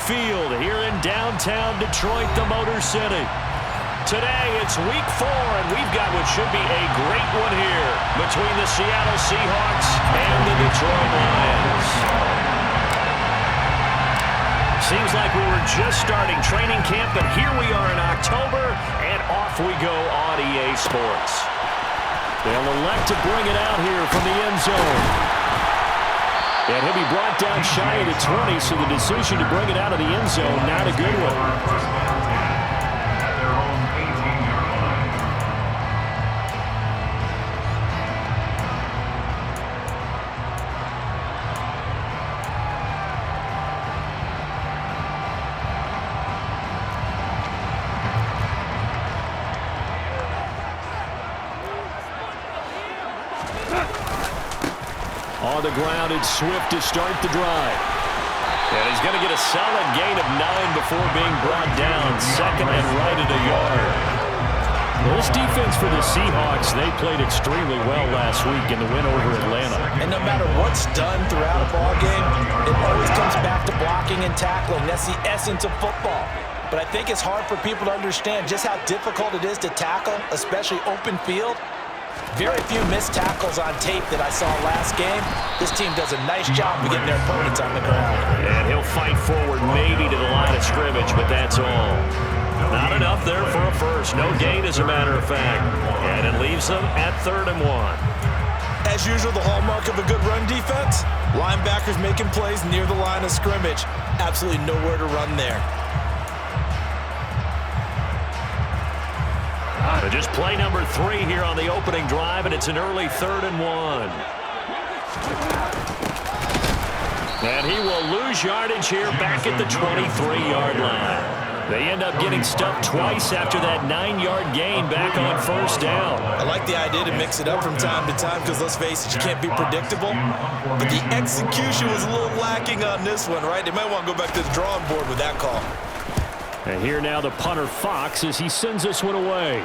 Field here in downtown Detroit, the Motor City. Today, it's week 4, and we've got what should be a great one here between the Seattle Seahawks and the Detroit Lions. Seems like we were just starting training camp, but here we are in October, and off we go on EA Sports. They'll elect to bring it out here from the end zone. And he'll be brought down shy of the 20, so the decision to bring it out of the end zone, not a good one. On the ground, it's Swift to start the drive. And he's going to get a solid gain of 9 before being brought down. Second and right at a yard. Well, this defense for the Seahawks, they played extremely well last week in the win over Atlanta. And no matter what's done throughout a ball game, it always comes back to blocking and tackling. That's the essence of football. But I think it's hard for people to understand just how difficult it is to tackle, especially open field. Very few missed tackles on tape that I saw last game. This team does a nice job of getting their opponents on the ground. And he'll fight forward maybe to the line of scrimmage, but that's all. Not enough there for a first. No gain, as a matter of fact. And it leaves them at 3rd and 1. As usual, the hallmark of a good run defense, linebackers making plays near the line of scrimmage. Absolutely nowhere to run there. So just play number 3 here on the opening drive, and it's an early 3rd and 1. And he will lose yardage here back at the 23-yard line. They end up getting stuffed twice after that 9-yard gain back on 1st down. I like the idea to mix it up from time to time because, let's face it, you can't be predictable. But the execution was a little lacking on this one, right? They might want to go back to the drawing board with that call. And here now the punter Fox as he sends this one away.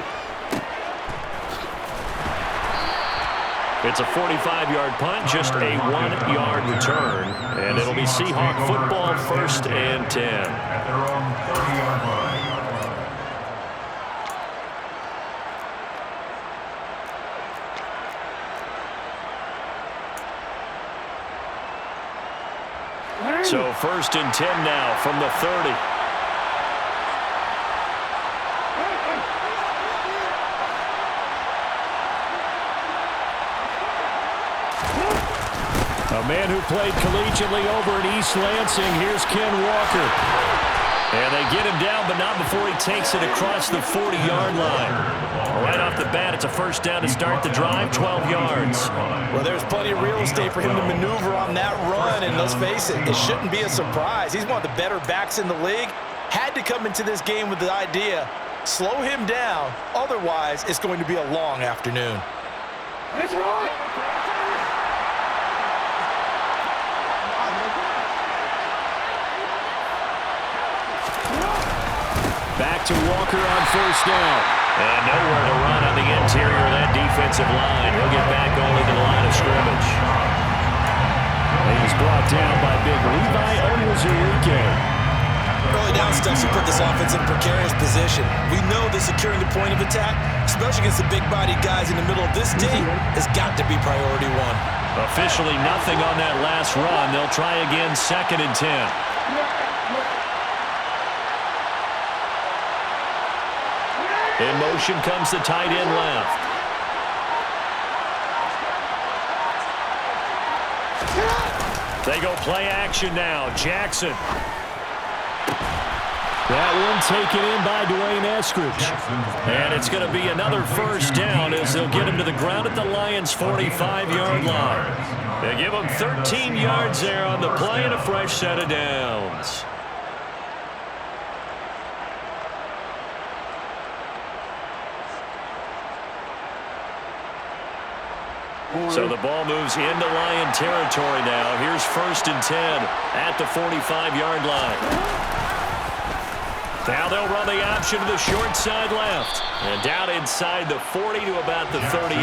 It's a 45-yard punt, just a 1-yard return. And it'll be Seahawk football, 1st and 10. At their own 30-yard line. So 1st and 10 now from the 30. A man who played collegiately over at East Lansing. Here's Ken Walker. And they get him down, but not before he takes it across the 40-yard line. Right off the bat, it's a 1st down to start the drive, 12 yards. Well, there's plenty of real estate for him to maneuver on that run, and let's face it, it shouldn't be a surprise. He's one of the better backs in the league. Had to come into this game with the idea, slow him down, otherwise it's going to be a long afternoon. That's right. Back to Walker on 1st down. And nowhere to run on the interior of that defensive line. He'll get back only to the line of scrimmage. And he's brought down by big Levi Onwuzurike. Early down steps will put this offense in a precarious position. We know that securing the point of attack, especially against the big-bodied guys in the middle of this team, has got to be priority 1. Officially nothing on that last run. They'll try again, 2nd and 10. In motion comes the tight end left. They go play action now. Jackson. That one taken in by Dwayne Eskridge. And it's going to be another 1st down as they'll get him to the ground at the Lions' 45-yard line. They give him 13 yards there on the play and a fresh set of downs. So the ball moves into Lion territory now. Here's 1st and 10 at the 45-yard line. Now they'll run the option to the short side left. And down inside the 40 to about the 38.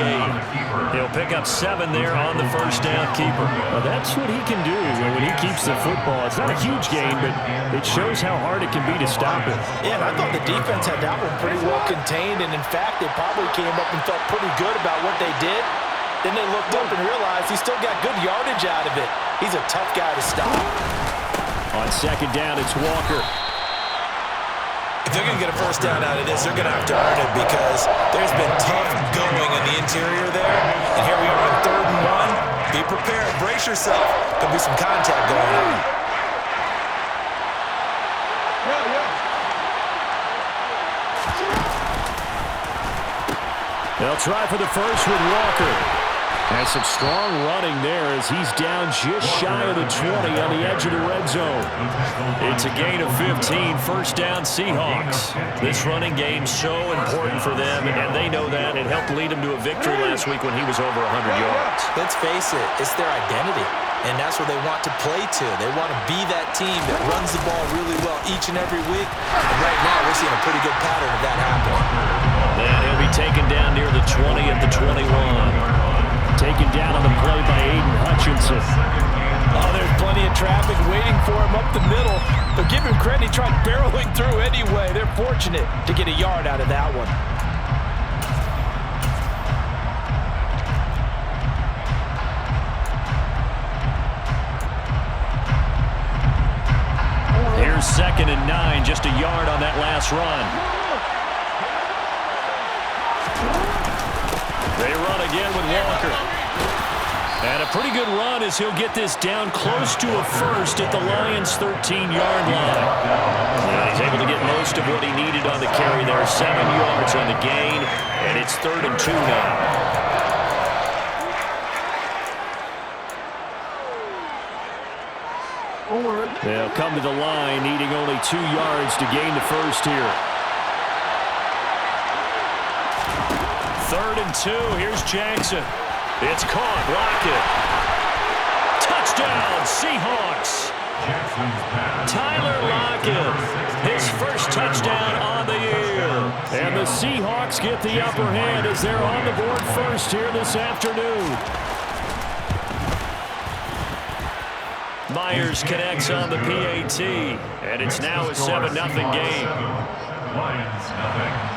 He'll pick up 7 there on the first down keeper. Well, that's what he can do when he keeps the football. It's not a huge gain, but it shows how hard it can be to stop it. Yeah, and I thought the defense had that one pretty well contained, and in fact, they probably came up and felt pretty good about what they did. Then they looked up and realized he still got good yardage out of it. He's a tough guy to stop. On second down, it's Walker. If they're going to get a first down out of this, they're going to have to earn it because there's been tough going in the interior there. And here we are on 3rd and 1. Be prepared. Brace yourself. Could be some contact going on. They'll try for the first with Walker. And some strong running there as he's down just shy of the 20 on the edge of the red zone. It's a gain of 15, first down Seahawks. This running game so important for them, and they know that. It helped lead them to a victory last week when he was over 100 yards. Let's face it, it's their identity, and that's what they want to play to. They want to be that team that runs the ball really well each and every week. And right now, we're seeing a pretty good pattern of that happening. And he'll be taken down near the 20 at the 21. Taken down on the play by Aiden Hutchinson. Oh, there's plenty of traffic waiting for him up the middle. But give him credit, he tried barreling through anyway. They're fortunate to get a yard out of that one. Here's 2nd and 9, just a yard on that last run. They run again with Walker. And a pretty good run as he'll get this down close to a first at the Lions' 13-yard line. And he's able to get most of what he needed on the carry there. 7 yards on the gain, and it's 3rd and 2 now. They'll come to the line, needing only 2 yards to gain the first here. 3rd and 2. Here's Jackson. It's caught. Lockett. Touchdown, Seahawks. Tyler Lockett. His first touchdown on the year. And the Seahawks get the upper hand as they're on the board first here this afternoon. Myers connects on the PAT, and it's now a 7-0 game. Lions, nothing.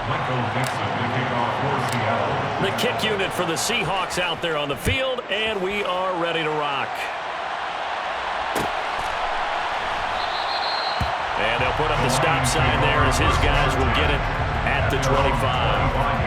Michael Dixon, the kickoff for Seattle. The kick unit for the Seahawks out there on the field, and we are ready to rock. And they'll put up the stop sign there as his guys will get it at the 25.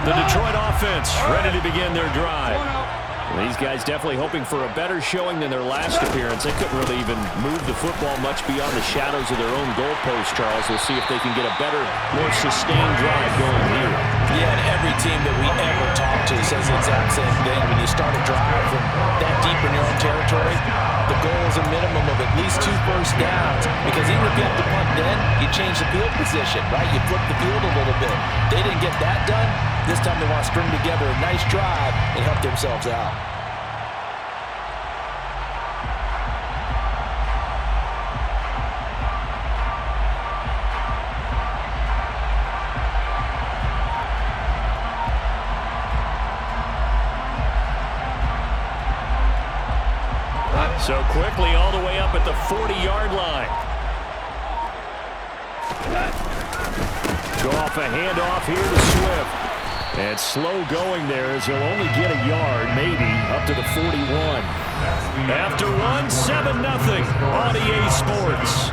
The Detroit offense ready to begin their drive. Well, these guys definitely hoping for a better showing than their last appearance. They couldn't really even move the football much beyond the shadows of their own goalpost, Charles. We'll see if they can get a better, more sustained drive going here. Yeah, and every team that we ever talk to says the exact same thing. When you start a drive from that deep in your own territory, the goal is a minimum of at least 2 first downs. Because even if you have to punt then, you change the field position, right? You flip the field a little bit. They didn't get that done. This time they want to string together a nice drive and help themselves out. So quickly all the way up at the 40-yard line. Goff a handoff here to Swift. And slow going there as he'll only get a yard, maybe, up to the 41. After one, 7-0 on EA Sports.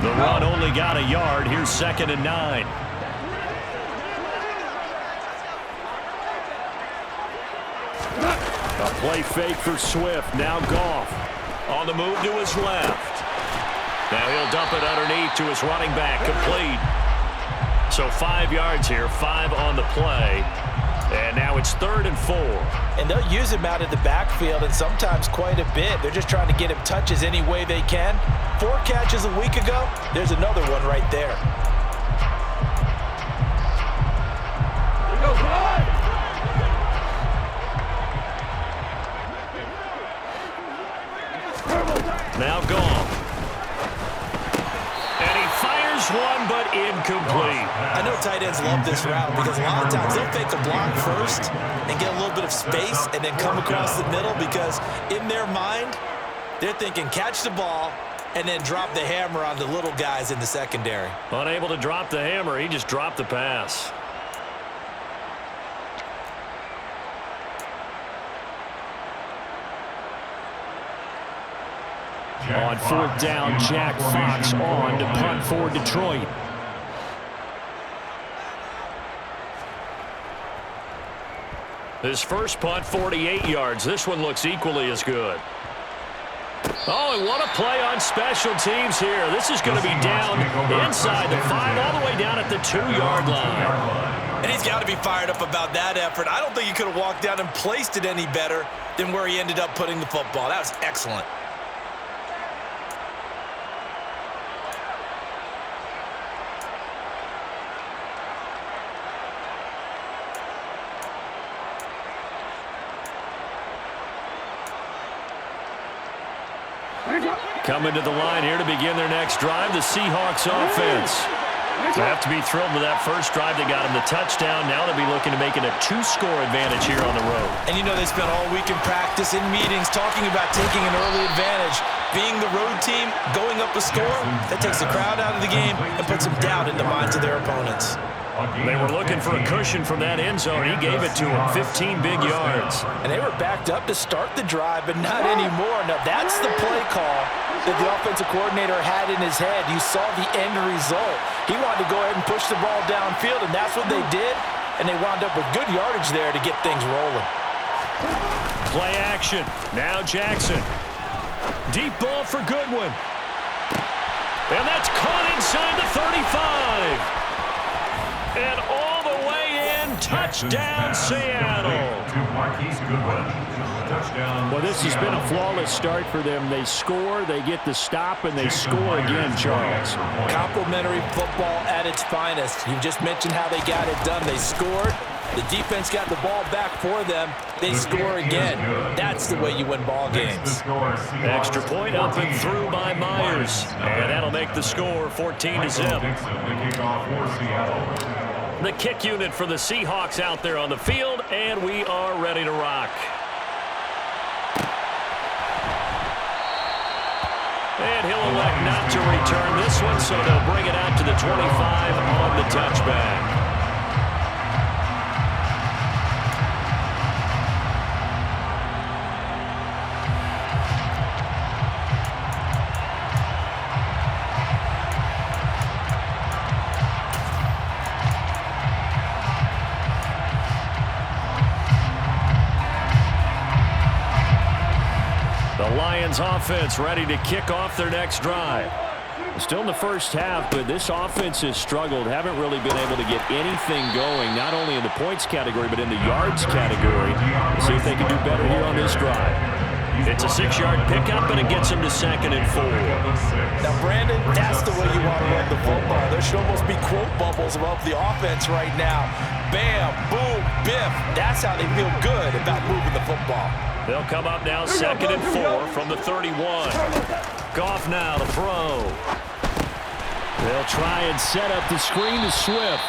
The run only got a yard. Here's 2nd and 9. A play fake for Swift. Now Goff. On the move to his left. Now he'll dump it underneath to his running back, complete. So 5 yards here, 5 on the play. And now it's 3rd and 4. And they'll use him out of the backfield, and sometimes quite a bit. They're just trying to get him touches any way they can. 4 catches a week ago. There's another one right there. Now gone. And he fires one, but incomplete. I know tight ends love this route because a lot of times they'll fake a block first and get a little bit of space and then come across the middle because in their mind, they're thinking catch the ball and then drop the hammer on the little guys in the secondary. Unable to drop the hammer, he just dropped the pass. On 4th down, Jack Fox on to punt for Detroit. His first punt, 48 yards. This one looks equally as good. Oh, and what a play on special teams here. This is going to be down inside the 5, all the way down at the 2-yard line. And he's got to be fired up about that effort. I don't think he could have walked down and placed it any better than where he ended up putting the football. That was excellent. Coming to the line here to begin their next drive, the Seahawks offense. They have to be thrilled with that first drive. They got him the touchdown. Now they'll be looking to make it a 2-score advantage here on the road. And you know they spent all week in practice, in meetings, talking about taking an early advantage. Being the road team, going up a score, that takes the crowd out of the game and puts some doubt in the minds of their opponents. They were looking for a cushion from that end zone. He gave it to them, 15 big yards. And they were backed up to start the drive, but not anymore. Now, that's the play call that the offensive coordinator had in his head. You saw the end result. He wanted to go ahead and push the ball downfield, and that's what they did. And they wound up with good yardage there to get things rolling. Play action. Now Jackson. Deep ball for Goodwin. And that's caught inside the 35. And all the way in, touchdown Seattle. Well, this has been a flawless start for them. They score, they get the stop, and they score again, Charles. Complimentary football at its finest. You just mentioned how they got it done. They scored. The defense got the ball back for them. They score again. That's the way you win ball games. Extra point up and through by Myers. And that'll make the score 14-0. The kick unit for the Seahawks out there on the field, and we are ready to rock. And he'll elect not to return this one, so they'll bring it out to the 25 on the touchback. Lions offense ready to kick off their next drive. Still in the first half, but this offense has struggled. Haven't really been able to get anything going, not only in the points category, but in the yards category. Let's see if they can do better here on this drive. It's a 6-yard pickup, and it gets them to 2nd and 4. Now, Brandon, that's the way you want to run the football. There should almost be quote bubbles above the offense right now. Bam, boom, biff. That's how they feel good about moving the football. They'll come up now 2nd and 4 from the 31. Goff now to throw. They'll try and set up the screen to Swift.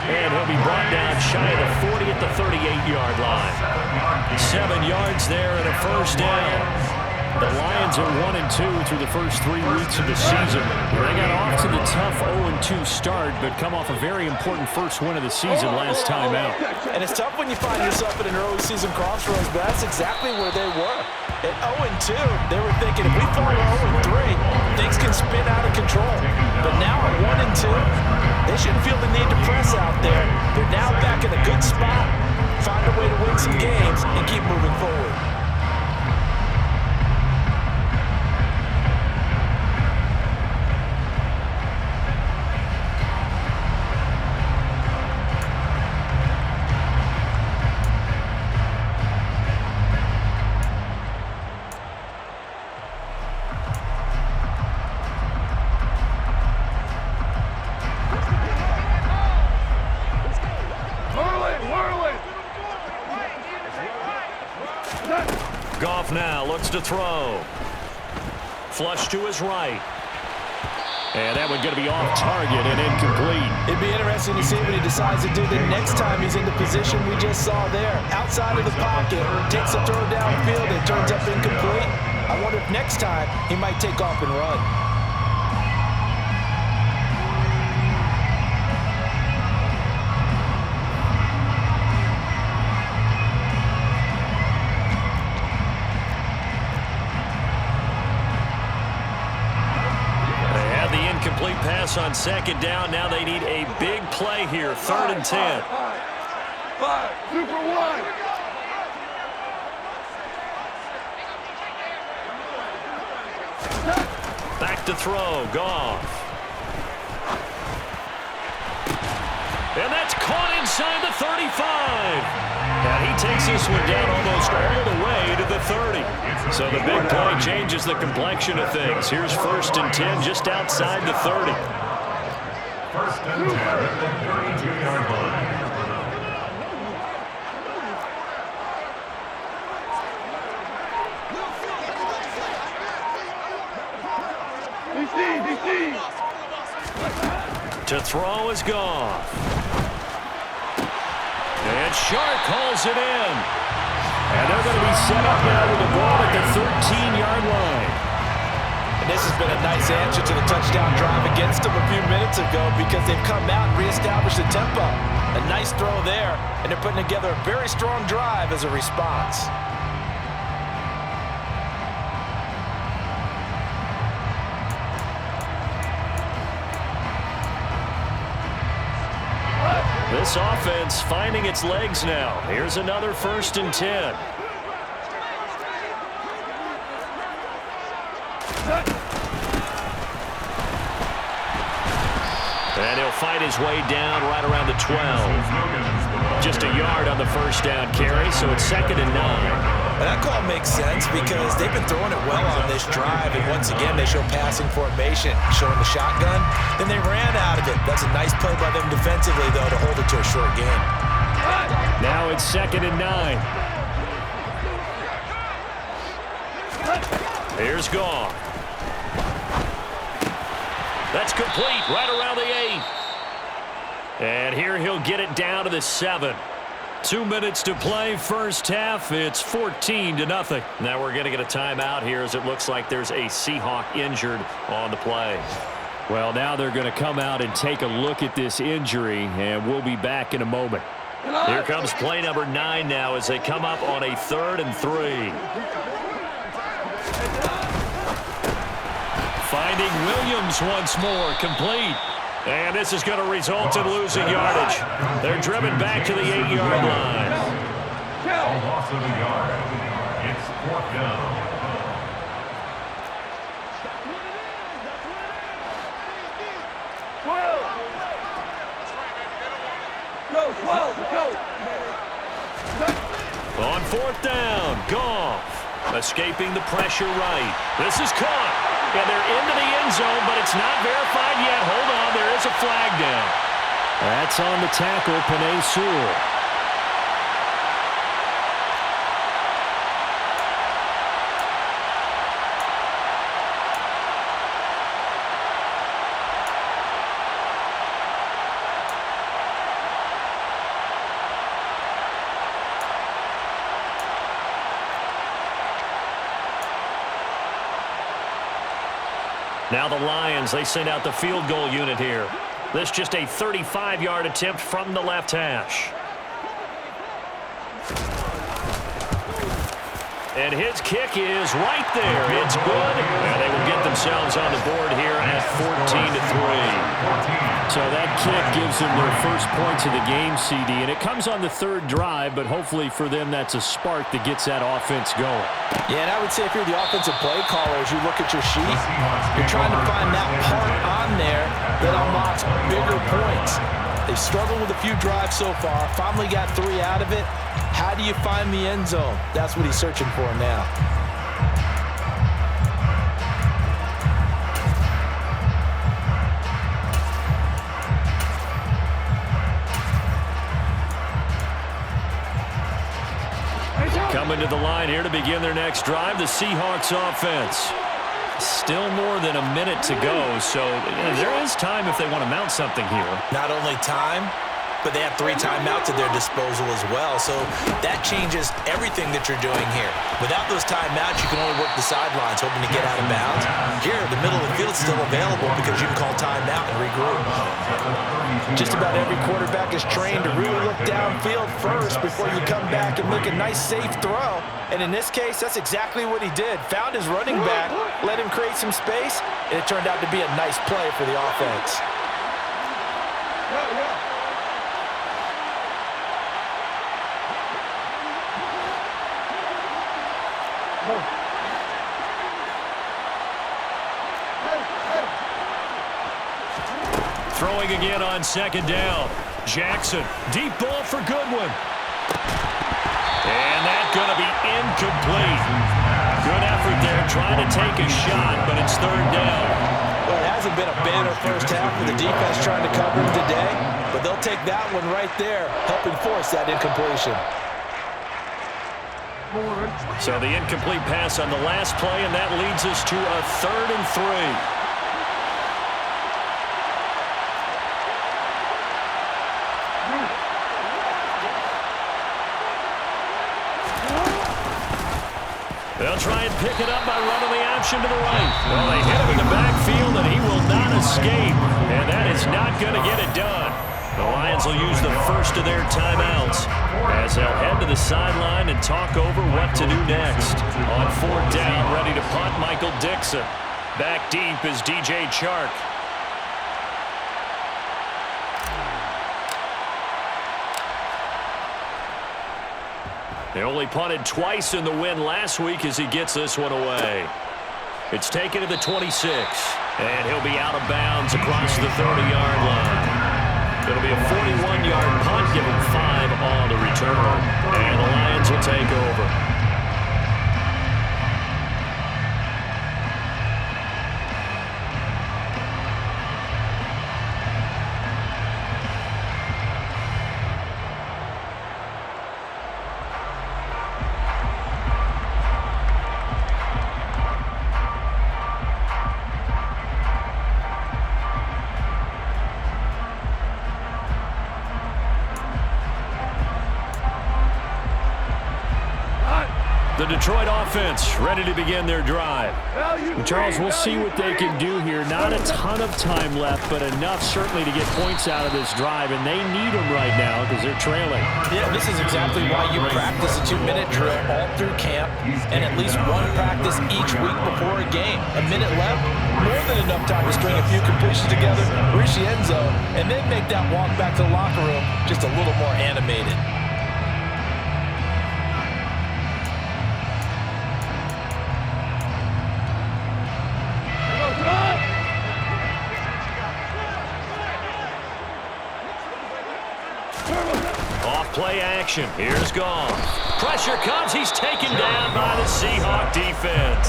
And he'll be brought down shy of the 40 at the 38-yard line. 7 yards there and a first down. The Lions are 1-2 through the first 3 weeks of the season. They got off to the tough 0-2 start, but come off a very important first win of the season last time out. And it's tough when you find yourself at an early season crossroads, but that's exactly where they were. At 0-2, they were thinking if we fall to 0-3, things can spin out of control. But now at 1-2, they shouldn't feel the need to press out there. They're now back in a good spot, find a way to win some games, and keep moving forward. to throw. Flush to his right. And that one going to be off target and incomplete. It'd be interesting to see what he decides to do the next time he's in the position we just saw there. Outside of the pocket, takes a throw downfield, it turns up incomplete. I wonder if next time he might take off and run. Complete pass on second down. Now they need a big play here. 3rd and 10. Super one. Back to throw. Goff. And that's caught inside the 35. And he takes this one down almost all the way to the 30. So the big play changes the complexion of things. Here's 1st and 10 just outside the 30. 1st and 10 at the 32-yard line. To throw is Goff. And Shark calls it in. And they're going to be set up now with the ball at the 13-yard line. And this has been a nice answer to the touchdown drive against them a few minutes ago because they've come out and reestablished the tempo. A nice throw there, and they're putting together a very strong drive as a response. This offense finding its legs now. Here's another 1st and 10. And he'll fight his way down right around the 12. Just a yard on the 1st down carry, so it's 2nd and 9. And that call makes sense because they've been throwing it well on this drive, and once again they show passing formation, showing the shotgun. Then they ran out of it. That's a nice play by them defensively, though, to hold it to a short game. Now it's 2nd and 9. Here's Goff. That's complete right around the 8. And here he'll get it down to the 7. 2 minutes to play, 1st half. It's 14-0. Now we're going to get a timeout here as it looks like there's a Seahawk injured on the play. Well, now they're going to come out and take a look at this injury, and we'll be back in a moment. Here comes play number 9 now as they come up on a 3rd and 3. Finding Williams once more, complete. And this is going to result in losing yardage. They're driven back to the 8-yard line. A loss of a yard. It's 4th down. On 4th down, Goff escaping the pressure right. This is caught. And they're into the end zone, but it's not verified yet. Hold on, there is a flag down. That's on the tackle, Penei Sewell. Now the Lions, they send out the field goal unit here. This just a 35-yard attempt from the left hash. And his kick is right there. It's good. And they will get themselves on the board here at 14-3. So that kick gives them their first points of the game, CD. And it comes on the 3rd drive, but hopefully for them that's a spark that gets that offense going. Yeah, and I would say if you're the offensive play caller, as you look at your sheet, you're trying to find that part on there that unlocks bigger points. They've struggled with a few drives so far, finally got 3 out of it. How do you find the end zone? That's what he's searching for now. Coming to the line here to begin their next drive, the Seahawks offense. Still more than a minute to go, so there is time if they want to mount something here. Not only time, but they have 3 timeouts at their disposal as well. So that changes everything that you're doing here. Without those timeouts, you can only work the sidelines, hoping to get out of bounds. Here, the middle of the field is still available because you can call timeout and regroup. Just about every quarterback is trained to really look downfield first before you come back and make a nice, safe throw. And in this case, that's exactly what he did. Found his running back, let him create some space, and it turned out to be a nice play for the offense. Throwing again on second down. Jackson, deep ball for Goodwin. And that's going to be incomplete. Good effort there trying to take a shot, but it's third down. Well, it hasn't been a banner first half for the defense trying to cover him today, but they'll take that one right there, helping force that incompletion. So the incomplete pass on the last play, and that leads us to a 3rd and 3. They'll try and pick it up by running the option to the right. Well, they hit him in the backfield, and he will not escape. And that is not going to get it done. The Lions will use the first of their timeouts as they'll head to the sideline and talk over what to do next. On 4th down, ready to punt, Michael Dixon. Back deep is DJ Chark. They only punted twice in the win last week as he gets this one away. It's taken to the 26, and he'll be out of bounds across the 30-yard line. It'll be a 41-yard punt, give him 5 on the return, and the Lions will take over. The Detroit offense ready to begin their drive. Charles, we'll see what they can do here. Not a ton of time left, but enough certainly to get points out of this drive, and they need them right now because they're trailing. Yeah, this is exactly why you practice a 2-minute drill all through camp and at least one practice each week before a game. A minute left, more than enough time to string a few completions together, reach the end zone, and then make that walk back to the locker room just a little more animated. Play action. Here's Goff. Pressure comes. He's taken down by the Seahawks defense.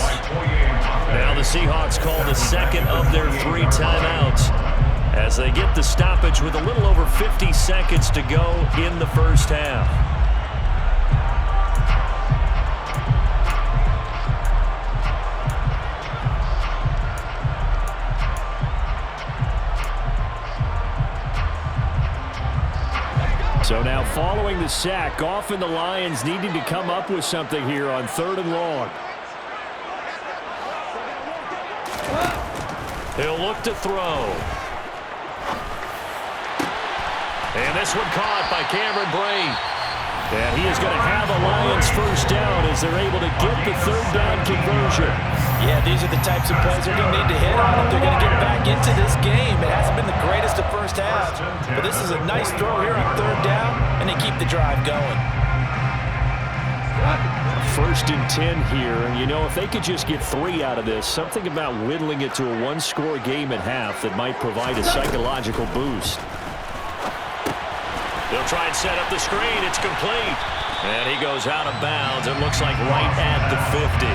Now the Seahawks call the second of their 3 timeouts as they get the stoppage with a little over 50 seconds to go in the first half. So now following the sack, Goff and the Lions needing to come up with something here on 3rd and long. He'll look to throw. And this one caught by Cameron Brate. And he is going to have a Lions first down as they're able to get the 3rd down conversion. Yeah, these are the types of plays they're going to need to hit on if they're going to get back into this game. It hasn't been the greatest of first halves, but this is a nice throw here on 3rd down, and they keep the drive going. 1st and 10 here, and you know, if they could just get 3 out of this, something about whittling it to a 1-score game at half that might provide a psychological boost. They'll try and set up the screen. It's complete. And he goes out of bounds. It looks like right at the 50.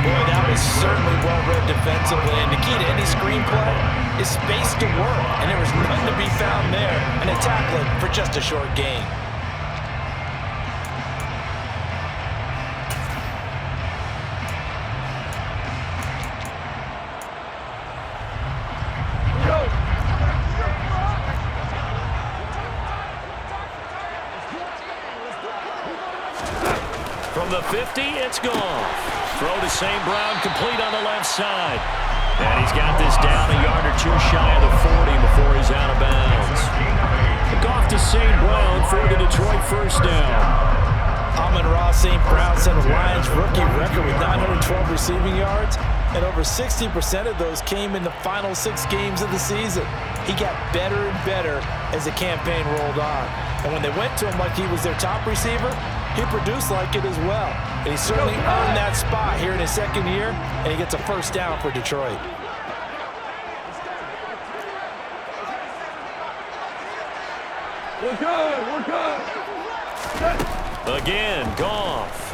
Boy, that was certainly well-read defensively. And the key to any screenplay is space to work. And there was none to be found there. And they tackle it for just a short gain. From the 50, it's gone. Throw to St. Brown, complete on the left side. And he's got this down a yard or two shy of the 40 before he's out of bounds. Off to St. Brown for the Detroit first down. Amon-Ra St. Brown set a Lions rookie record with 912 receiving yards, and over 60% of those came in the final 6 games of the season. He got better and better as the campaign rolled on. And when they went to him like he was their top receiver, he produced like it as well. And he certainly earned that spot here in his second year, and he gets a first down for Detroit. We're good. We're good. Again, Goff.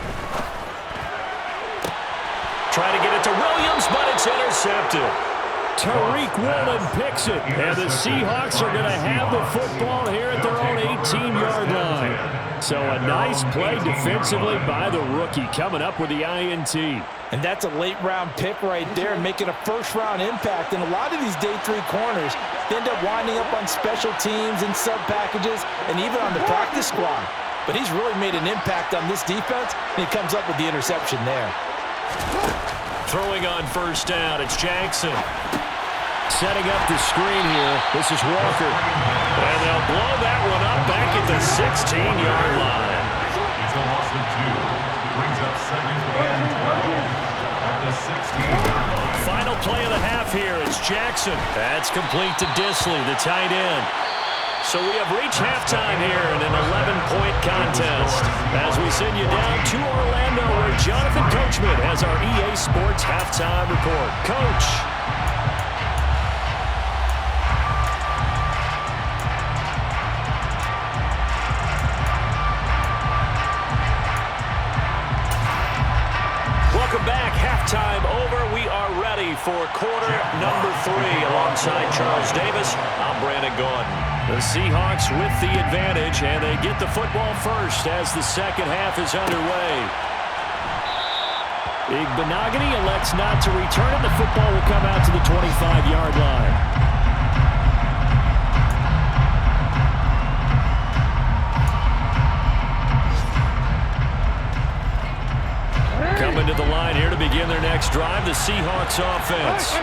Try to get it to Williams, but it's intercepted. Tariq Woolen picks it, and the Seahawks are going to have the football here at their own 18-yard line. So a nice play defensively by the rookie, coming up with the INT. And that's a late-round pick right there, making a first-round impact. And a lot of these day 3 corners, they end up winding up on special teams and sub-packages and even on the practice squad. But he's really made an impact on this defense, and he comes up with the interception there. Throwing on first down, it's Jackson. Setting up the screen here, this is Walker. And they'll blow that one up back at the 16-yard line. It's a loss of 2. Brings up 2nd and 12 at the 16-yard line. Final play of the half here, it's Jackson. That's complete to Disley, the tight end. So we have reached halftime here in an 11-point contest. As we send you down to Orlando, where Jonathan Coachman has our EA Sports halftime report. Coach. Welcome back. Halftime over. We are ready for quarter number 3. Alongside Charles Davis, I'm Brandon Gordon. The Seahawks with the advantage, and they get the football first as the second half is underway. Igbenogany elects not to return it. The football will come out to the 25-yard line. Coming to the line here to begin their next drive, the Seahawks offense.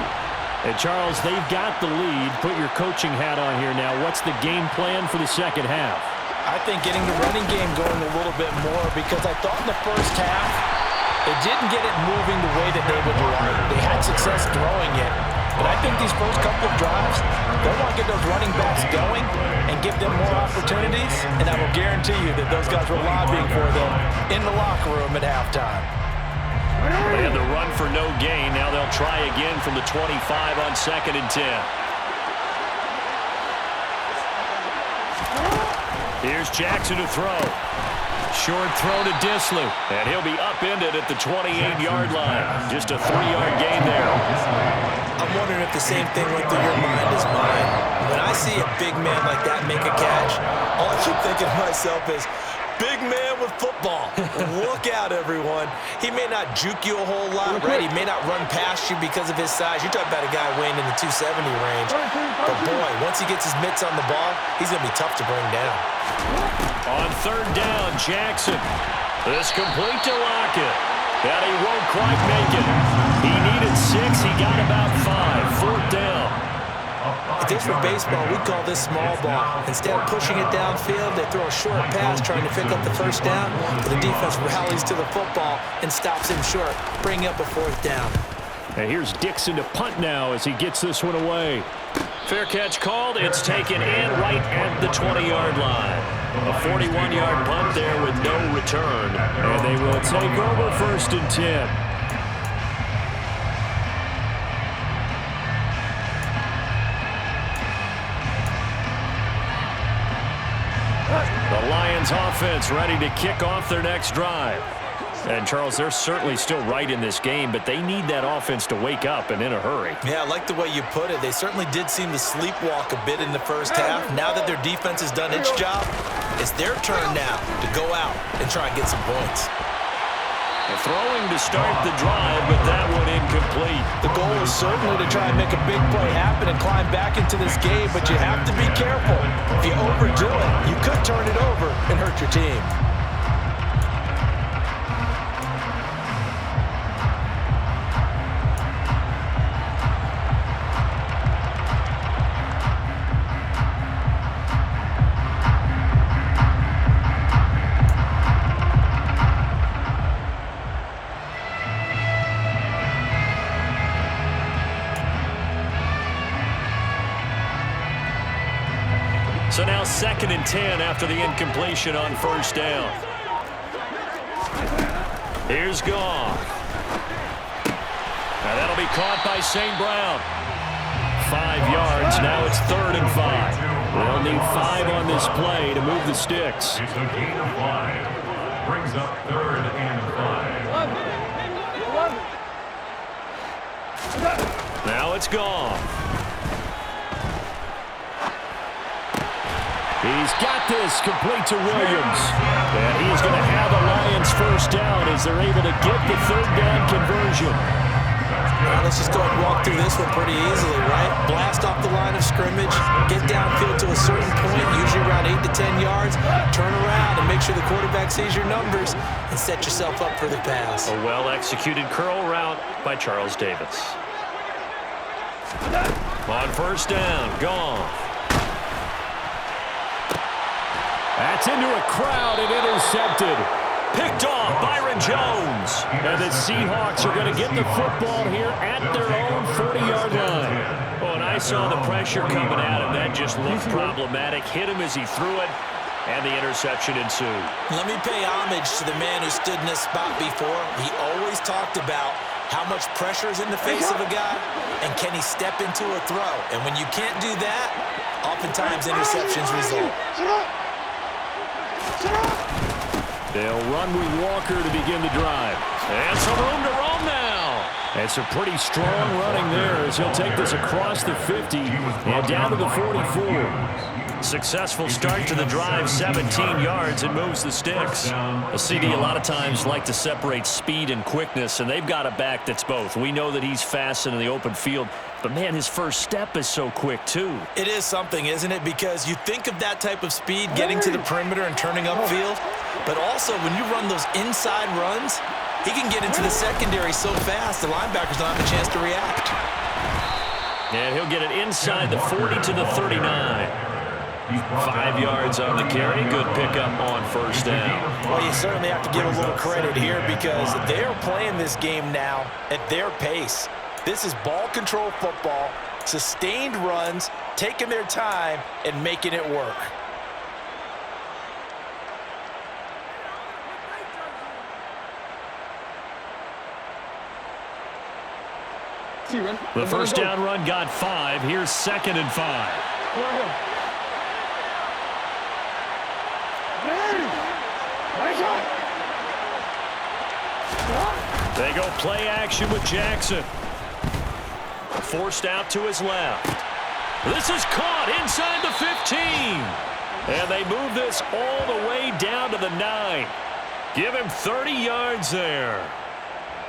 And, Charles, they've got the lead. Put your coaching hat on here now. What's the game plan for the second half? I think getting the running game going a little bit more, because I thought in the first half they didn't get it moving the way that they would like. They had success throwing it. But I think these first couple of drives, they'll want to get those running backs going and give them more opportunities. And I will guarantee you that those guys were lobbying for them in the locker room at halftime. They had the run for no gain. Now they'll try again from the 25 on 2nd and 10. Here's Jackson to throw. Short throw to Disley. And he'll be upended at the 28-yard line. Just a 3-yard gain there. I'm wondering if the same thing went through your mind as mine. When I see a big man like that make a catch, all I keep thinking to myself is, big man with football. Look out, everyone. He may not juke you a whole lot, right? He may not run past you because of his size. You're talking about a guy weighing in the 270 range. But, boy, once he gets his mitts on the ball, he's going to be tough to bring down. On 3rd down, Jackson. This complete to Lockett. And he won't quite make it. He needed 6. He got about 5. 4th down. If this were baseball, we'd call this small ball. Instead of pushing it downfield, they throw a short pass trying to pick up the first down. But the defense rallies to the football and stops him short, bringing up a 4th down. And here's Dixon to punt now as he gets this one away. Fair catch called. It's taken in right at the 20-yard line. A 41-yard punt there with no return. And they will take over 1st and 10. The Lions offense ready to kick off their next drive. And, Charles, they're certainly still right in this game, but they need that offense to wake up and in a hurry. Yeah, I like the way you put it. They certainly did seem to sleepwalk a bit in the first half. Now that their defense has done its job, it's their turn now to go out and try and get some points. Throwing to start the drive, but that one incomplete. The goal is certainly to try and make a big play happen and climb back into this game, but you have to be careful. If you overdo it, you could turn it over and hurt your team. So now 2nd and 10 after the incompletion on first down. Here's Goff. Now that'll be caught by St. Brown. 5 yards. Now it's 3rd and 5. They'll need 5 on this play to move the sticks. It's a gain of 5. Brings up 3rd and 5. Now it's Goff. He's got this complete to Williams. And he is going to have a Lions first down as they're able to get the 3rd down conversion. Let's just go ahead and walk through this one pretty easily, right? Blast off the line of scrimmage, get downfield to a certain point, usually around 8 to 10 yards, turn around and make sure the quarterback sees your numbers and set yourself up for the pass. A well-executed curl route by Charles Davis. On first down, Goff. That's into a crowd and intercepted. Picked off Byron Jones. And the Seahawks are going to get the football here at their own 40-yard line. Oh, and I saw the pressure coming at him. That just looked problematic. Hit him as he threw it, and the interception ensued. Let me pay homage to the man who stood in this spot before. He always talked about how much pressure is in the face of a guy, and can he step into a throw. And when you can't do that, oftentimes interceptions result. They'll run with Walker to begin the drive. And some room to roam now. And some pretty strong running there as he'll take this across the 50 and down to the 44. Successful start to the drive, 17 yards, and moves the sticks. A CD a lot of times like to separate speed and quickness, and they've got a back that's both. We know that he's fast in the open field, but, man, his first step is so quick, too. It is something, isn't it? Because you think of that type of speed getting to the perimeter and turning upfield, but also when you run those inside runs, he can get into the secondary so fast the linebackers don't have a chance to react. And he'll get it inside the 40 to the 39. 5 yards on the carry. Good pickup on first down. Well, you certainly have to give a little credit here because they're playing this game now at their pace. This is ball control football, sustained runs, taking their time, and making it work. The first down run got 5. Here's 2nd and 5. They go play action with Jackson. Forced out to his left. This is caught inside the 15. And they move this all the way down to the 9. Give him 30 yards there.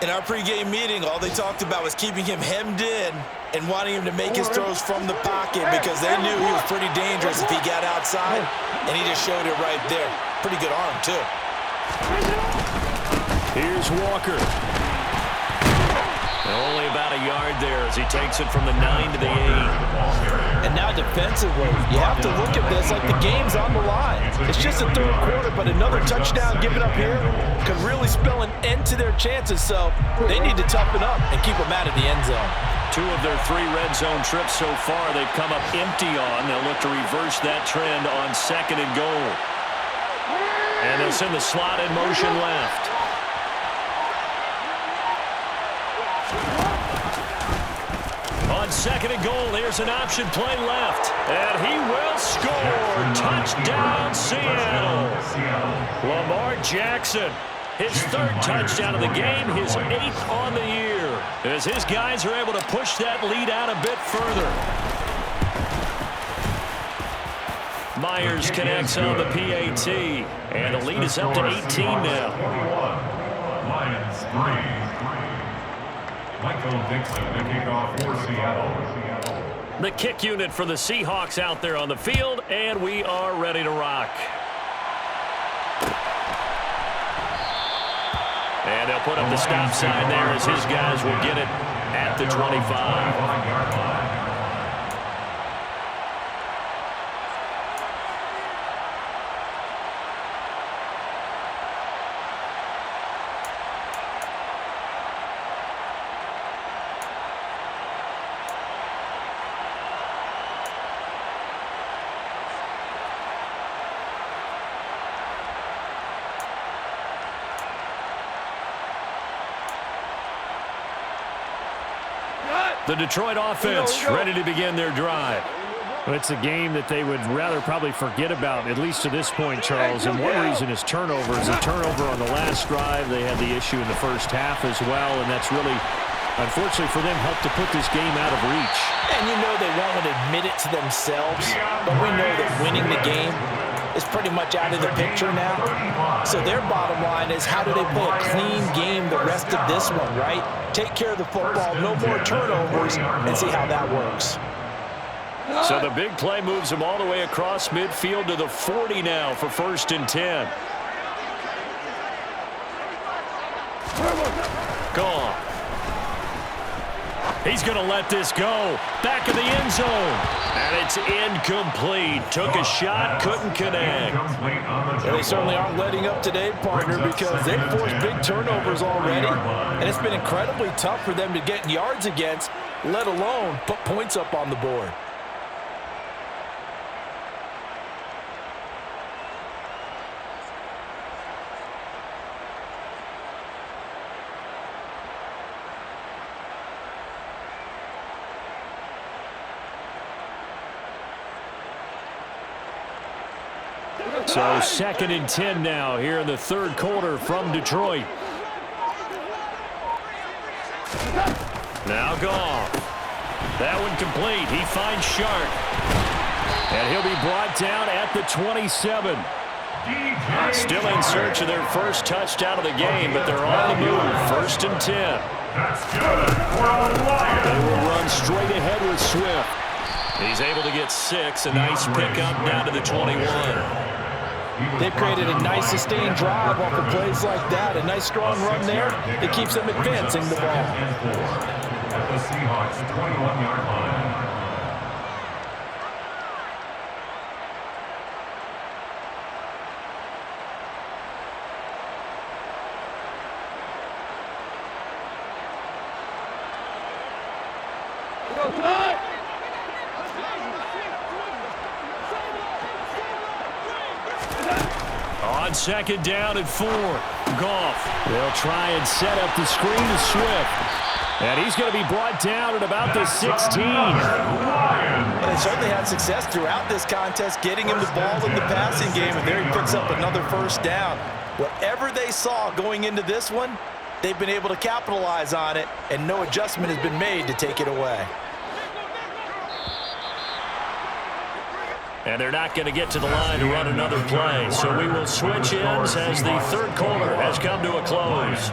In our pregame meeting, all they talked about was keeping him hemmed in and wanting him to make his throws from the pocket because they knew he was pretty dangerous if he got outside, and he just showed it right there. Pretty good arm, too. Here's Walker. And only about a yard there as he takes it from the 9 to the 8. And now defensively, you have to look at this like the game's on the line. It's just the third quarter, but another touchdown given up here could really spell an end to their chances. So they need to toughen up and keep them out of the end zone. 2 of their 3 red zone trips so far they've come up empty on. They'll look to reverse that trend on 2nd and goal. And they'll send the slot in motion left. On 2nd and goal, here's an option play left. And he will score. Touchdown, Seattle. Lamar Jackson, his 3rd touchdown of the game, his 8th on the year. As his guys are able to push that lead out a bit further. Myers connects on the PAT. And the lead is up to 18 now. Lions 3. Michael Dixon, the kickoff for Seattle. The kick unit for the Seahawks out there on the field, and we are ready to rock. And they'll put up the stop sign there as his guys will get it at the 25. The Detroit offense ready to begin their drive. Well, it's a game that they would rather probably forget about, at least to this point, Charles. And one reason is turnovers. A turnover on the last drive. They had the issue in the first half as well, and that's really, unfortunately for them, helped to put this game out of reach. And you know they won't admit it to themselves, but we know that winning the game is pretty much out of the picture now. So their bottom line is, how do they play a clean game the rest of this one, right? Take care of the football, no more turnovers, and see how that works. So the big play moves them all the way across midfield to the 40 now for 1st and 10. Gone. He's going to let this go. Back of the end zone. And it's incomplete. Took a shot, couldn't connect. Well, they certainly aren't letting up today, partner, because they've forced big turnovers already. And it's been incredibly tough for them to get yards against, let alone put points up on the board. So 2nd and 10 now here in the 3rd quarter from Detroit. Now Goff. That one complete. He finds Sharp. And he'll be brought down at the 27. Still in search of their first touchdown of the game, but they're on the move. 1st and 10. They will run straight ahead with Swift. He's able to get 6. A nice pickup down to the 21. They've created a nice sustained drive off of plays like that. A nice strong run there. It keeps them advancing the ball. At the Seahawks 21-yard line. On 2nd down and 4. Goff. They'll try and set up the screen to Swift. And he's going to be brought down at about the 16. And they certainly had success throughout this contest, getting him the ball in the passing game, and there he picks up another 1st down. Whatever they saw going into this one, they've been able to capitalize on it, and no adjustment has been made to take it away. And they're not going to get to the line to run another play. So we will switch ends as the 3rd quarter has come to a close.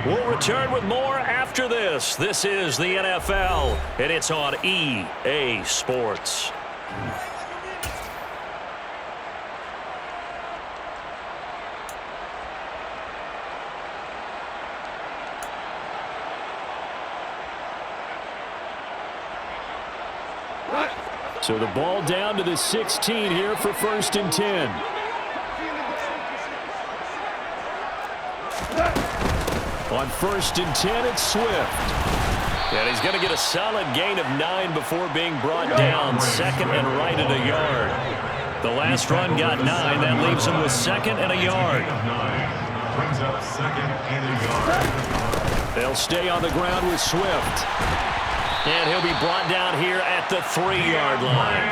We'll return with more after this. This is the NFL, and it's on EA Sports. So the ball down to the 16 here for 1st and 10. On 1st and 10, it's Swift. And he's going to get a solid gain of 9 before being brought down. 2nd and right at a yard. The last run got 9. That leaves him with 2nd and a yard. Brings up 2nd and a yard. They'll stay on the ground with Swift. And he'll be brought down here at the 3-yard line.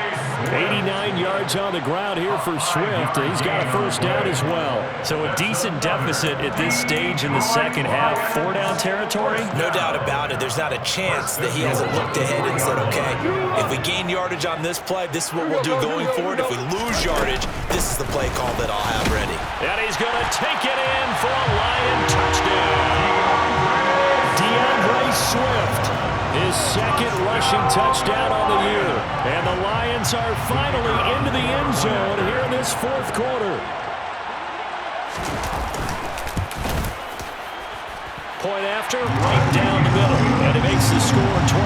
89 yards on the ground here for Swift. He's got a 1st down as well. So a decent deficit at this stage in the 2nd half. 4-down territory? No doubt about it. There's not a chance that he hasn't looked ahead and said, okay, if we gain yardage on this play, this is what we'll do going forward. If we lose yardage, this is the play call that I'll have ready. And he's going to take it in for a Lion touchdown. DeAndre Swift. His 2nd rushing touchdown on the year. And the Lions are finally into the end zone here in this 4th quarter. Point after, right down the middle. And it makes the score 21-10.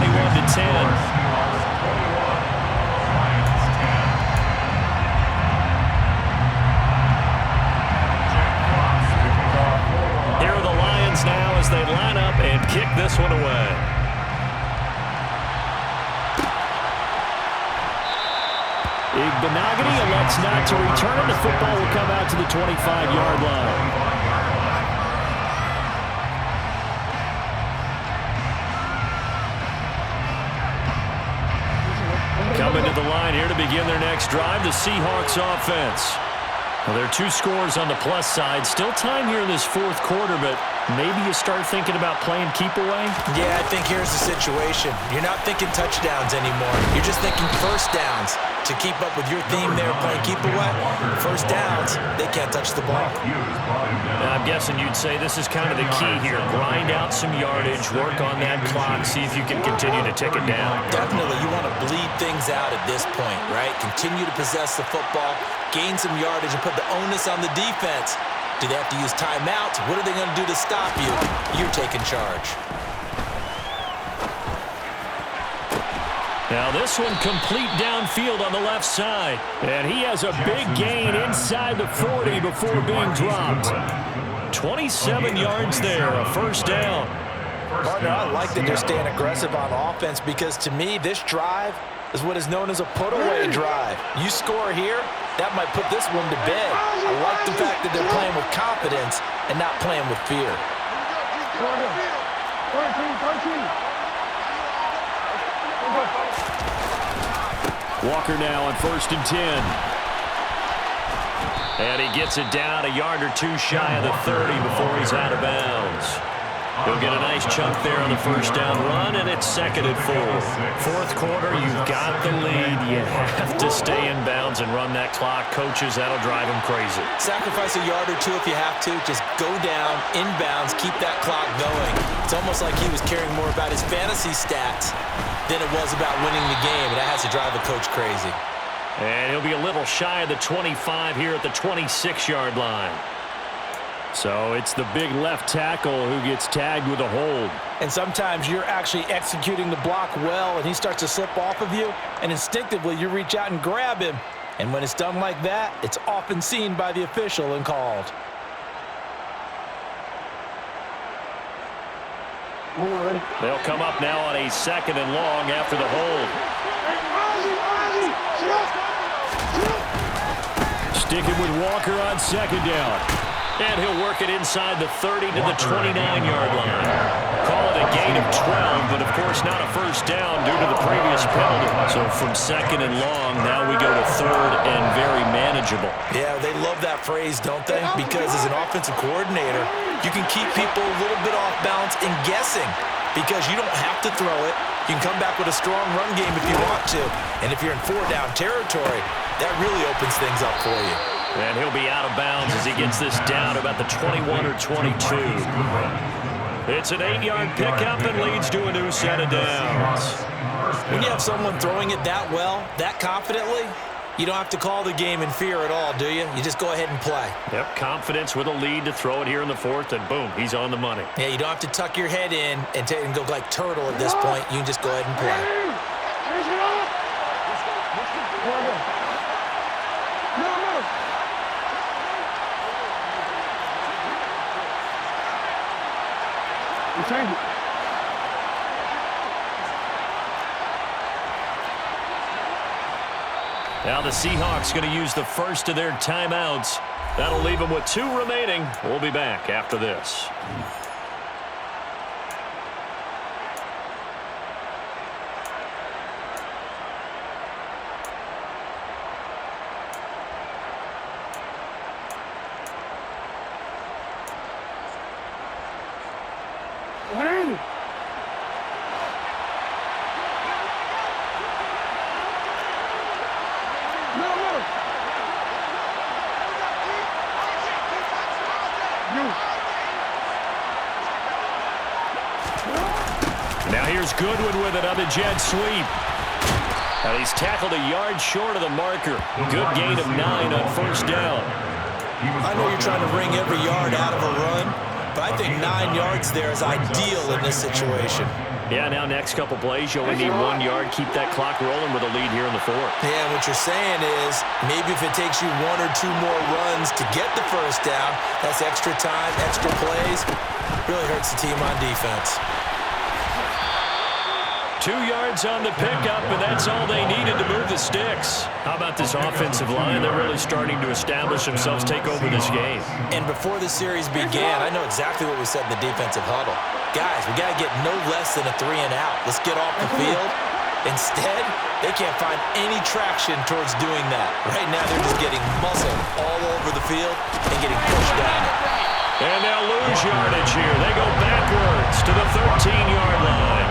Here are the Lions now as they line up and kick this one away. Igbenogany elects not to return it. The football will come out to the 25-yard line. Coming to the line here to begin their next drive, the Seahawks offense. Well, there are 2 scores on the plus side. Still time here in this fourth quarter, but maybe you start thinking about playing keep away? Yeah, I think here's the situation. You're not thinking touchdowns anymore. You're just thinking first downs. To keep up with your theme there, playing keep away, first downs, they can't touch the ball. Now, I'm guessing you'd say this is kind of the key here. Grind out some yardage, work on that clock, see if you can continue to tick it down. Definitely, you want to bleed things out at this point, right? Continue to possess the football, gain some yardage, and put the onus on the defense. Do they have to use timeouts? What are they going to do to stop you? You're taking charge. Now this one complete downfield on the left side. And he has a big gain inside the 40 before being dropped. 27 yards there, a first down. Partner, I like that they're staying aggressive on offense because to me, this drive is what is known as a put-away drive. You score here, that might put this one to bed. I like the fact that they're playing with confidence and not playing with fear. 13. Walker now on 1st and 10. And he gets it down a yard or 2 shy of the 30 before he's out of bounds. He'll get a nice chunk there on the first down run, and it's 2nd and 4. Fourth quarter, you've got the lead. You have to stay in bounds and run that clock. Coaches, that'll drive them crazy. Sacrifice a yard or 2 if you have to. Just go down, in bounds, keep that clock going. It's almost like he was caring more about his fantasy stats than it was about winning the game, and that has to drive a coach crazy. And he'll be a little shy of the 25 here at the 26-yard line. So it's the big left tackle who gets tagged with a hold. And sometimes you're actually executing the block well, and he starts to slip off of you, and instinctively you reach out and grab him. And when it's done like that, it's often seen by the official and called. They'll come up now on a 2nd and long after the hold. Sticking with Walker on 2nd down. And he'll work it inside the 30 to the 29-yard line. Call it a gain of 12, but of course not a first down due to the previous penalty. So from 2nd and long, now we go to 3rd and very manageable. Yeah, they love that phrase, don't they? Because as an offensive coordinator, you can keep people a little bit off balance and guessing because you don't have to throw it. You can come back with a strong run game if you want to. And if you're in 4-down territory, that really opens things up for you. And he'll be out of bounds as he gets this down about the 21 or 22. It's an 8-yard pickup and leads to a new set of downs. When you have someone throwing it that well, that confidently, you don't have to call the game in fear at all, do you? You just go ahead and play. Yep, confidence with a lead to throw it here in the 4th, and boom, he's on the money. Yeah, you don't have to tuck your head in and go like turtle at this point. You can just go ahead and play. Now the Seahawks going to use the first of their timeouts. That'll leave them with 2 remaining. We'll be back after this. Now here's Goodwin with it on the jet sweep. And he's tackled a yard short of the marker. Good gain of 9 on first down. I know you're trying to wring every yard out of a run, but I think 9 yards there is ideal in this situation. Yeah, now next couple plays, you only need 1 yard. Keep that clock rolling with a lead here in the 4th. Yeah, what you're saying is maybe if it takes you 1 or 2 more runs to get the first down, that's extra time, extra plays. Really hurts the team on defense. 2 yards on the pickup, and that's all they needed to move the sticks. How about this offensive line? They're really starting to establish themselves, take over this game. And before the series began, I know exactly what we said in the defensive huddle. Guys, we got to get no less than a 3 and out. Let's get off the field Instead, they can't find any traction towards doing that. Right now, they're just getting muscled all over the field and getting pushed down it. And they'll lose yardage here. They go backwards to the 13-yard line.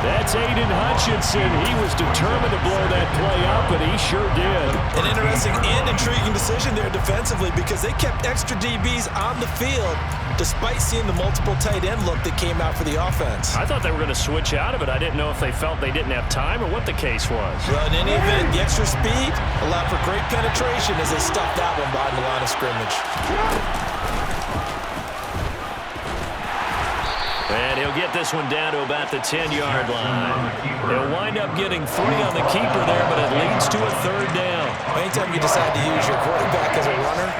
That's Aiden Hutchinson. He was determined to blow that play up, and he sure did. An interesting and intriguing decision there defensively because they kept extra DBs on the field despite seeing the multiple tight end look that came out for the offense. I thought they were going to switch out of it. I didn't know if they felt they didn't have time or what the case was. Well, in any event, the extra speed allowed for great penetration as they stuffed that one behind the line of scrimmage. And he'll get this one down to about the 10-yard line. He'll wind up getting 3 on the keeper there, but it leads to a 3rd down. Anytime you decide to use your quarterback as a runner,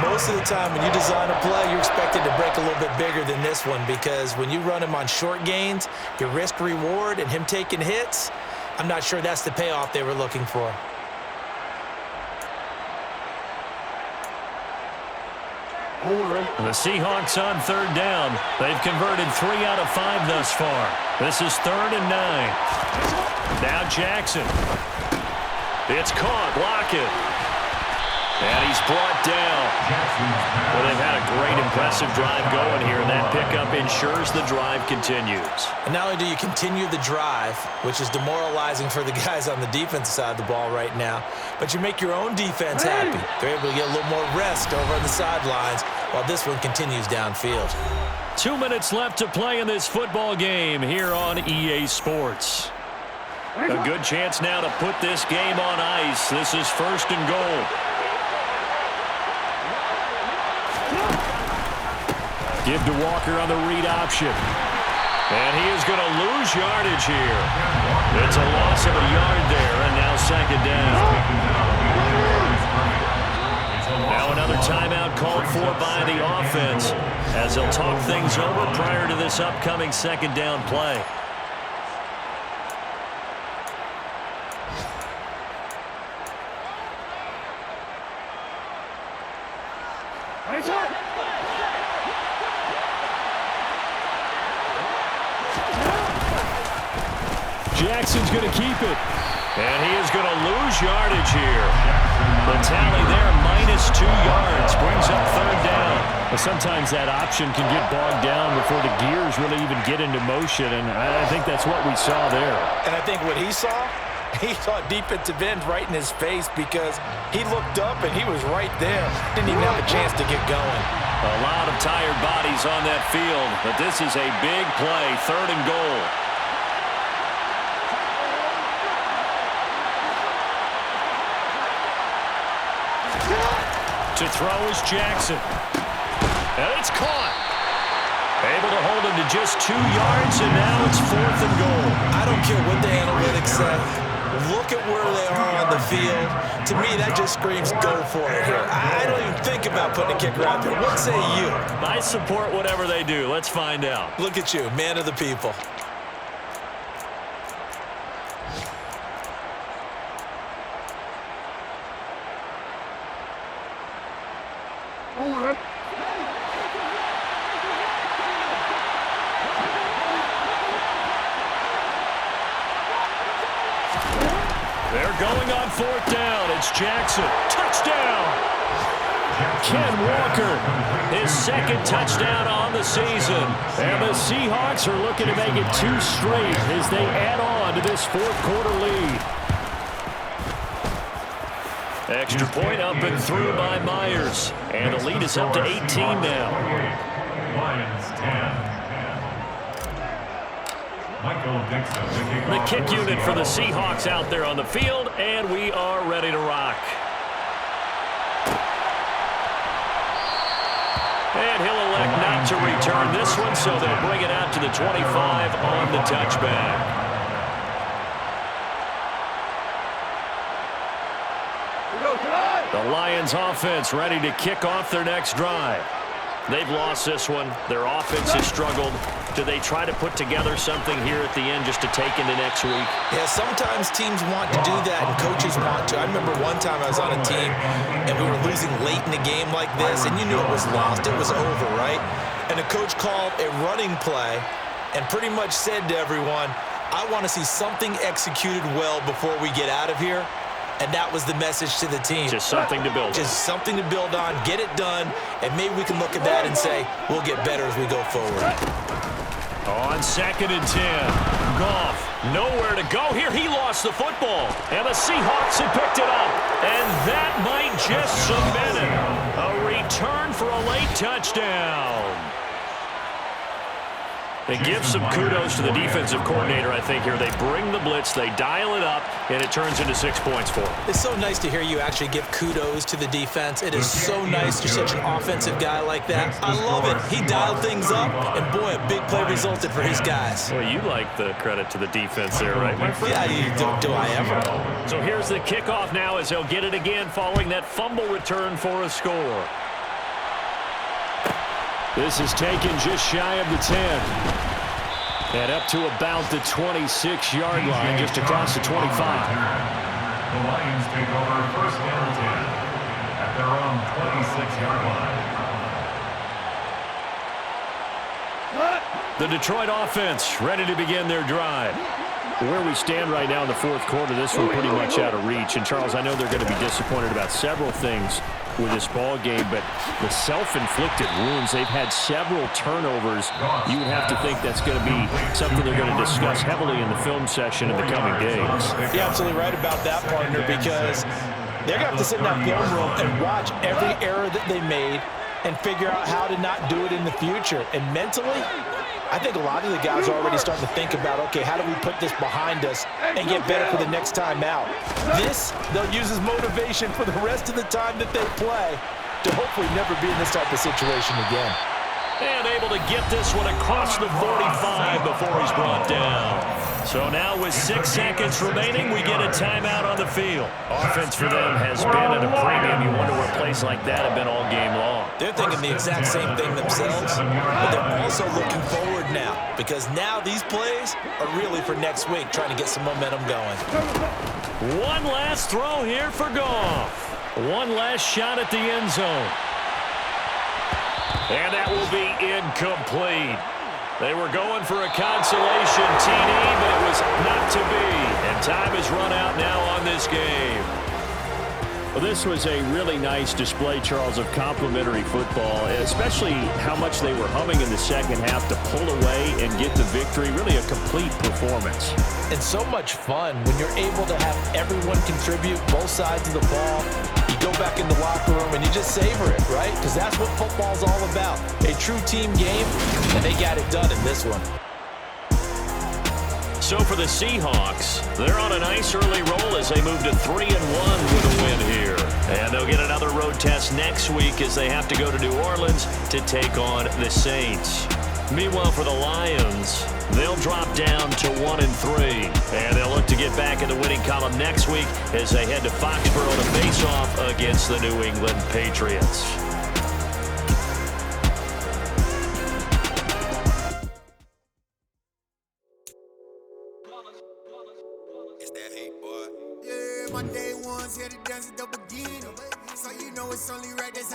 most of the time when you design a play, you're expected to break a little bit bigger than this one because when you run him on short gains, your risk-reward and him taking hits, I'm not sure that's the payoff they were looking for. The Seahawks on 3rd down. They've converted 3 out of 5 thus far. This is 3rd and 9. Now Jackson. It's caught. Block it. And he's brought down. Well, they've had a great, impressive drive going here, and that pickup ensures the drive continues. And not only do you continue the drive, which is demoralizing for the guys on the defensive side of the ball right now, but you make your own defense happy. They're able to get a little more rest over on the sidelines while this one continues downfield. 2 minutes left to play in this football game here on EA Sports. A good chance now to put this game on ice. This is 1st and goal. Give to Walker on the read option. And he is going to lose yardage here. It's a loss of a yard there, and now 2nd down. Now another timeout called for by the offense as they'll talk things over prior to this upcoming 2nd down play. Jackson's going to keep it. And he is going to lose yardage here. The tally there, -2 yards, brings up 3rd down. But sometimes that option can get bogged down before the gears really even get into motion, and I think that's what we saw there. And I think what he saw defensive end right in his face because he looked up and he was right there. Didn't even have a chance to get going. A lot of tired bodies on that field, but this is a big play, 3rd and goal. To throw is Jackson. And it's caught. Able to hold him to just 2 yards, and now it's 4th and goal. I don't care what the analytics say. Look at where they are on the field. To me, that just screams go for it here. I don't even think about putting a kicker out there. What say you? I support whatever they do. Let's find out. Look at you, man of the people. They're going on 4th down. It's Jackson. Touchdown! Ken Walker, his 2nd touchdown on the season. And the Seahawks are looking to make it 2 straight as they add on to this 4th quarter lead. Extra point up and through by Myers. And the lead is up to 18 now. Lions 10. The kick unit for the Seahawks out there on the field, and we are ready to rock. And he'll elect not to return this one, so they'll bring it out to the 25 on the touchback. The Lions offense ready to kick off their next drive. They've lost this one. Their offense has struggled. Do they try to put together something here at the end just to take into next week? Yeah, sometimes teams want to do that and coaches want to. I remember one time I was on a team and we were losing late in the game like this, and you knew it was lost. It was over, right? And the coach called a running play and pretty much said to everyone, I want to see something executed well before we get out of here, and that was the message to the team. Just something to build on. Just something to build on, get it done, and maybe we can look at that and say, we'll get better as we go forward. On 2nd and 10, Goff, nowhere to go here. He lost the football, and the Seahawks had picked it up, and that might just cement it. A return for a late touchdown. It gives some kudos to the defensive coordinator, I think, here. They bring the blitz, they dial it up, and it turns into 6 points for them. It's so nice to hear you actually give kudos to the defense. It is so nice to such an offensive guy like that. I love it. He dialed things up, and boy, a big play resulted for his guys. Well, you like the credit to the defense there, right, my friend? Yeah, do I ever? So here's the kickoff now as he'll get it again following that fumble return for a score. This is taken just shy of the 10. And up to about the 26-yard line, just across the 25. The Lions take over 1st and 10 at their own 26-yard line. The Detroit offense ready to begin their drive. Where we stand right now in the 4th quarter, this one pretty much out of reach. And, Charles, I know they're going to be disappointed about several things with this ball game, but the self-inflicted wounds, they've had several turnovers. You would have to think that's going to be something they're going to discuss heavily in the film session in the coming days. You're absolutely right about that, partner, because they're going to have to sit in that film room and watch every error that they made and figure out how to not do it in the future. And mentally, I think a lot of the guys are already starting to think about, okay, how do we put this behind us and get better for the next time out? This, they'll use as motivation for the rest of the time that they play to hopefully never be in this type of situation again. And able to get this one across the 45 before he's brought down. So now with 6 seconds remaining, we get a timeout on the field. Offense for them has been at a premium. You wonder where plays like that have been all game long. They're thinking the exact same thing themselves, but they're also looking forward now, because now these plays are really for next week, trying to get some momentum going. One last throw here for Goff. One last shot at the end zone. And that will be incomplete. They were going for a consolation TD, but it was not to be. And time has run out now on this game. Well, this was a really nice display, Charles, of complimentary football, especially how much they were humming in the second half to pull away and get the victory. Really a complete performance. And so much fun when you're able to have everyone contribute, both sides of the ball. You go back in the locker room and you just savor it, right? Because that's what football's all about. A true team game, and they got it done in this one. So for the Seahawks, they're on a nice early roll as they move to 3-1 with a win here. And they'll get another road test next week as they have to go to New Orleans to take on the Saints. Meanwhile, for the Lions, they'll drop down to 1-3. And they'll look to get back in the winning column next week as they head to Foxborough to face off against the New England Patriots. My day ones here to dance at the beginning, so you know it's only right. That's